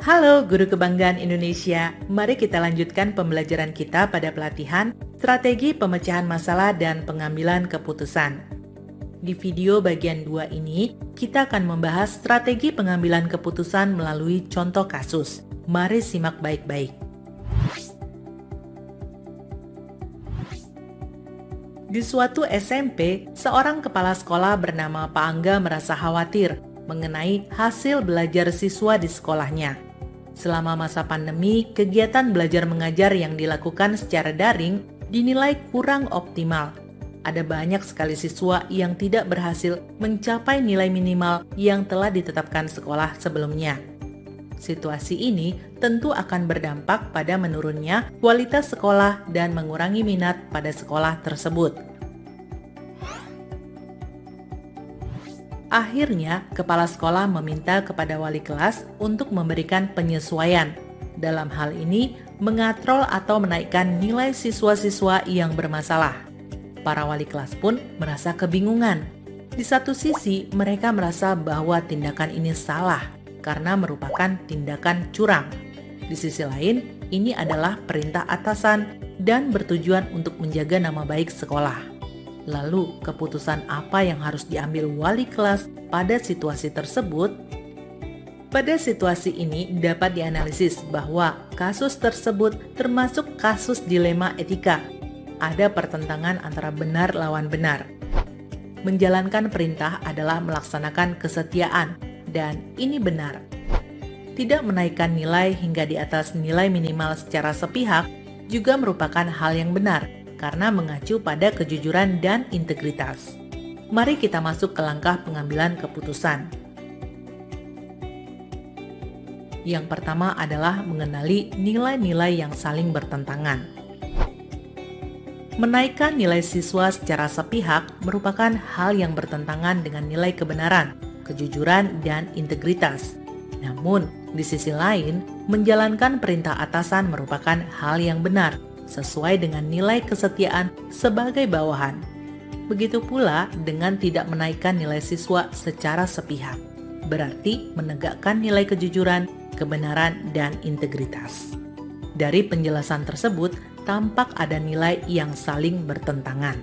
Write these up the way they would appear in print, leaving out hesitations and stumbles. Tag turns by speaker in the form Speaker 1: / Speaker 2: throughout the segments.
Speaker 1: Halo Guru Kebanggaan Indonesia, mari kita lanjutkan pembelajaran kita pada pelatihan Strategi Pemecahan Masalah dan Pengambilan Keputusan. Di video bagian 2 ini, kita akan membahas strategi pengambilan keputusan melalui contoh kasus. Mari simak baik-baik. Di suatu SMP, seorang kepala sekolah bernama Pak Angga merasa khawatir mengenai hasil belajar siswa di sekolahnya. Selama masa pandemi, kegiatan belajar mengajar yang dilakukan secara daring dinilai kurang optimal. Ada banyak sekali siswa yang tidak berhasil mencapai nilai minimal yang telah ditetapkan sekolah sebelumnya. Situasi ini tentu akan berdampak pada menurunnya kualitas sekolah dan mengurangi minat pada sekolah tersebut. Akhirnya, kepala sekolah meminta kepada wali kelas untuk memberikan penyesuaian. Dalam hal ini, mengatrol atau menaikkan nilai siswa-siswa yang bermasalah. Para wali kelas pun merasa kebingungan. Di satu sisi, mereka merasa bahwa tindakan ini salah karena merupakan tindakan curang. Di sisi lain, ini adalah perintah atasan dan bertujuan untuk menjaga nama baik sekolah. Lalu, keputusan apa yang harus diambil wali kelas pada situasi tersebut? Pada situasi ini dapat dianalisis bahwa kasus tersebut termasuk kasus dilema etika. Ada pertentangan antara benar lawan benar. Menjalankan perintah adalah melaksanakan kesetiaan, dan ini benar. Tidak menaikkan nilai hingga di atas nilai minimal secara sepihak juga merupakan hal yang benar, karena mengacu pada kejujuran dan integritas. Mari kita masuk ke langkah pengambilan keputusan. Yang pertama adalah mengenali nilai-nilai yang saling bertentangan. Menaikkan nilai siswa secara sepihak merupakan hal yang bertentangan dengan nilai kebenaran, kejujuran, dan integritas. Namun, di sisi lain, menjalankan perintah atasan merupakan hal yang benar, sesuai dengan nilai kesetiaan sebagai bawahan. Begitu pula dengan tidak menaikkan nilai siswa secara sepihak, berarti menegakkan nilai kejujuran, kebenaran, dan integritas. Dari penjelasan tersebut, tampak ada nilai yang saling bertentangan.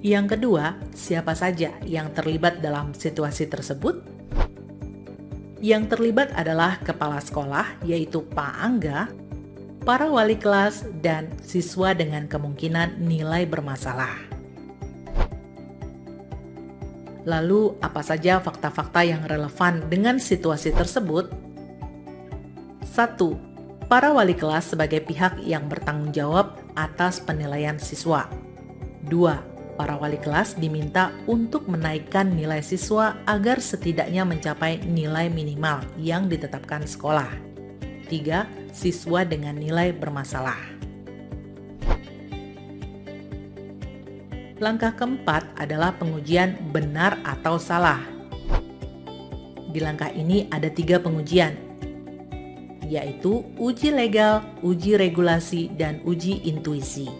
Speaker 1: Yang kedua, siapa saja yang terlibat dalam situasi tersebut? Yang terlibat adalah kepala sekolah, yaitu Pak Angga, para wali kelas, dan siswa dengan kemungkinan nilai bermasalah. Lalu, apa saja fakta-fakta yang relevan dengan situasi tersebut? 1. Para wali kelas sebagai pihak yang bertanggung jawab atas penilaian siswa. 2. Para wali kelas diminta untuk menaikkan nilai siswa agar setidaknya mencapai nilai minimal yang ditetapkan sekolah. 3. Siswa dengan nilai bermasalah. Langkah keempat adalah pengujian benar atau salah. Di langkah ini ada 3 pengujian, yaitu uji legal, uji regulasi, dan uji intuisi.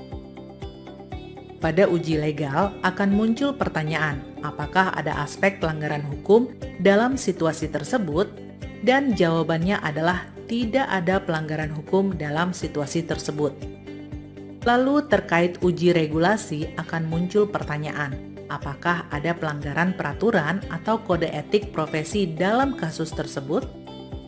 Speaker 1: Pada uji legal akan muncul pertanyaan, apakah ada aspek pelanggaran hukum dalam situasi tersebut? Dan jawabannya adalah tidak ada pelanggaran hukum dalam situasi tersebut. Lalu terkait uji regulasi akan muncul pertanyaan, apakah ada pelanggaran peraturan atau kode etik profesi dalam kasus tersebut?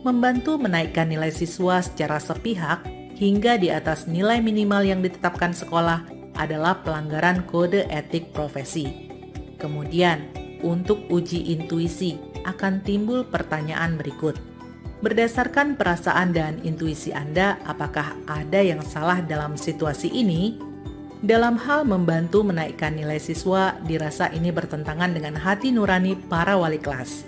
Speaker 1: Membantu menaikkan nilai siswa secara sepihak hingga di atas nilai minimal yang ditetapkan sekolah adalah pelanggaran kode etik profesi. Kemudian, untuk uji intuisi akan timbul pertanyaan berikut. Berdasarkan perasaan dan intuisi Anda, apakah ada yang salah dalam situasi ini? Dalam hal membantu menaikkan nilai siswa, dirasa ini bertentangan dengan hati nurani para wali kelas.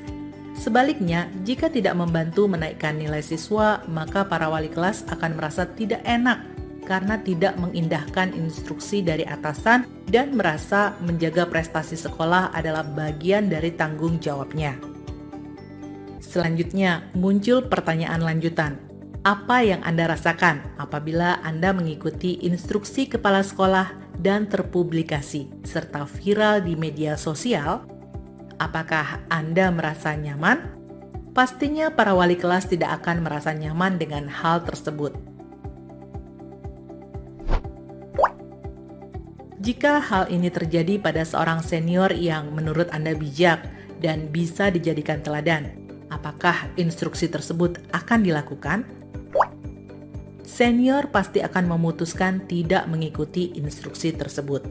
Speaker 1: Sebaliknya, jika tidak membantu menaikkan nilai siswa, maka para wali kelas akan merasa tidak enak karena tidak mengindahkan instruksi dari atasan dan merasa menjaga prestasi sekolah adalah bagian dari tanggung jawabnya. Selanjutnya, muncul pertanyaan lanjutan. Apa yang Anda rasakan apabila Anda mengikuti instruksi kepala sekolah dan terpublikasi serta viral di media sosial? Apakah Anda merasa nyaman? Pastinya para wali kelas tidak akan merasa nyaman dengan hal tersebut. Jika hal ini terjadi pada seorang senior yang menurut Anda bijak dan bisa dijadikan teladan, apakah instruksi tersebut akan dilakukan? Senior pasti akan memutuskan tidak mengikuti instruksi tersebut.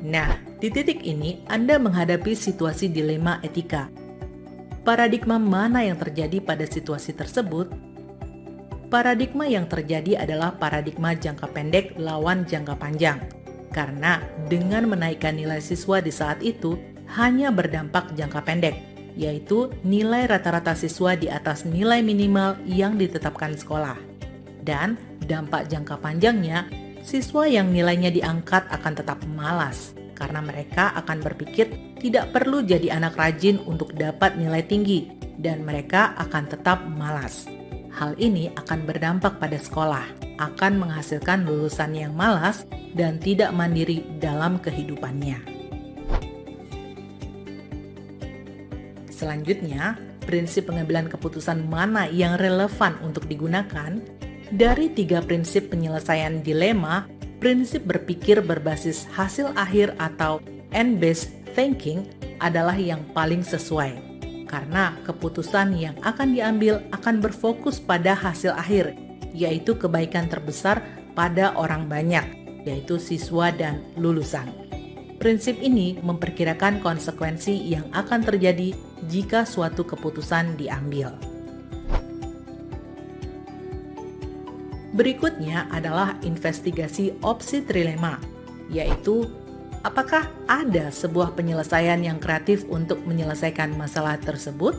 Speaker 1: Nah, di titik ini Anda menghadapi situasi dilema etika. Paradigma mana yang terjadi pada situasi tersebut? Paradigma yang terjadi adalah paradigma jangka pendek lawan jangka panjang. Karena dengan menaikkan nilai siswa di saat itu hanya berdampak jangka pendek, yaitu nilai rata-rata siswa di atas nilai minimal yang ditetapkan sekolah. Dan dampak jangka panjangnya, siswa yang nilainya diangkat akan tetap malas, karena mereka akan berpikir tidak perlu jadi anak rajin untuk dapat nilai tinggi, dan mereka akan tetap malas. Hal ini akan berdampak pada sekolah, akan menghasilkan lulusan yang malas dan tidak mandiri dalam kehidupannya. Selanjutnya, prinsip pengambilan keputusan mana yang relevan untuk digunakan? Dari 3 prinsip penyelesaian dilema, prinsip berpikir berbasis hasil akhir atau end-based thinking adalah yang paling sesuai. Karena keputusan yang akan diambil akan berfokus pada hasil akhir, yaitu kebaikan terbesar pada orang banyak, yaitu siswa dan lulusan. Prinsip ini memperkirakan konsekuensi yang akan terjadi jika suatu keputusan diambil. Berikutnya adalah investigasi opsi trilema, yaitu apakah ada sebuah penyelesaian yang kreatif untuk menyelesaikan masalah tersebut?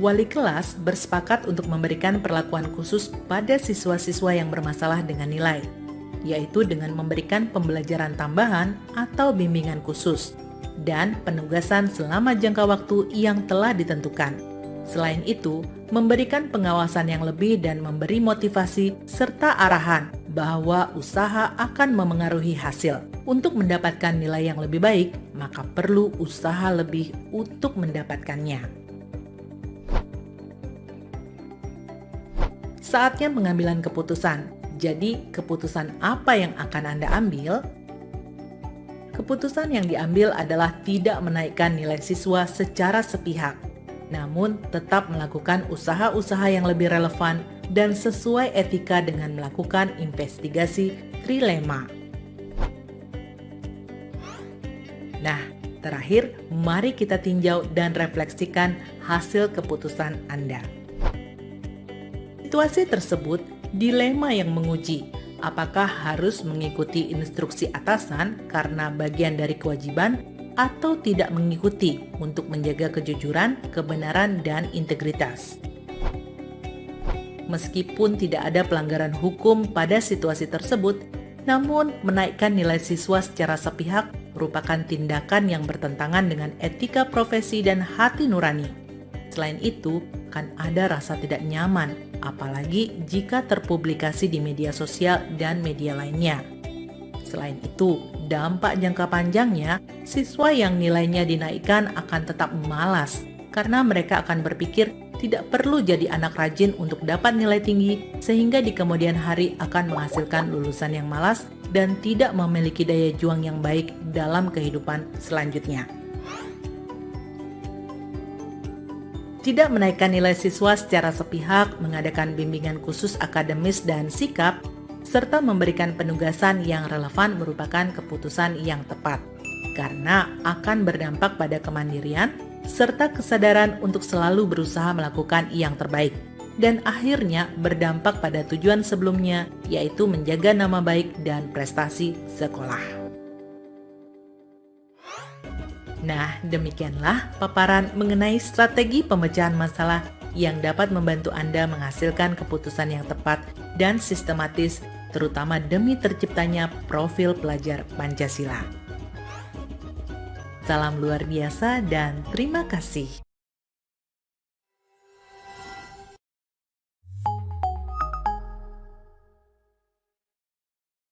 Speaker 1: Wali kelas bersepakat untuk memberikan perlakuan khusus pada siswa-siswa yang bermasalah dengan nilai, yaitu dengan memberikan pembelajaran tambahan atau bimbingan khusus, dan penugasan selama jangka waktu yang telah ditentukan. Selain itu, memberikan pengawasan yang lebih dan memberi motivasi serta arahan bahwa usaha akan memengaruhi hasil. Untuk mendapatkan nilai yang lebih baik, maka perlu usaha lebih untuk mendapatkannya. Saatnya pengambilan keputusan. Jadi, keputusan apa yang akan Anda ambil? Keputusan yang diambil adalah tidak menaikkan nilai siswa secara sepihak, namun tetap melakukan usaha-usaha yang lebih relevan dan sesuai etika dengan melakukan investigasi trilema. Nah, terakhir, mari kita tinjau dan refleksikan hasil keputusan Anda. Situasi tersebut dilema yang menguji apakah harus mengikuti instruksi atasan karena bagian dari kewajiban atau tidak mengikuti untuk menjaga kejujuran, kebenaran, dan integritas. Meskipun tidak ada pelanggaran hukum pada situasi tersebut, namun menaikkan nilai siswa secara sepihak merupakan tindakan yang bertentangan dengan etika profesi dan hati nurani. Selain itu, akan ada rasa tidak nyaman, apalagi jika terpublikasi di media sosial dan media lainnya. Selain itu, dampak jangka panjangnya, siswa yang nilainya dinaikkan akan tetap malas karena mereka akan berpikir tidak perlu jadi anak rajin untuk dapat nilai tinggi, sehingga di kemudian hari akan menghasilkan lulusan yang malas dan tidak memiliki daya juang yang baik dalam kehidupan selanjutnya. Tidak menaikkan nilai siswa secara sepihak, mengadakan bimbingan khusus akademis dan sikap, serta memberikan penugasan yang relevan merupakan keputusan yang tepat, karena akan berdampak pada kemandirian, serta kesadaran untuk selalu berusaha melakukan yang terbaik, dan akhirnya berdampak pada tujuan sebelumnya, yaitu menjaga nama baik dan prestasi sekolah. Nah, demikianlah paparan mengenai strategi pemecahan masalah yang dapat membantu Anda menghasilkan keputusan yang tepat dan sistematis, terutama demi terciptanya profil pelajar Pancasila. Salam luar biasa dan terima kasih.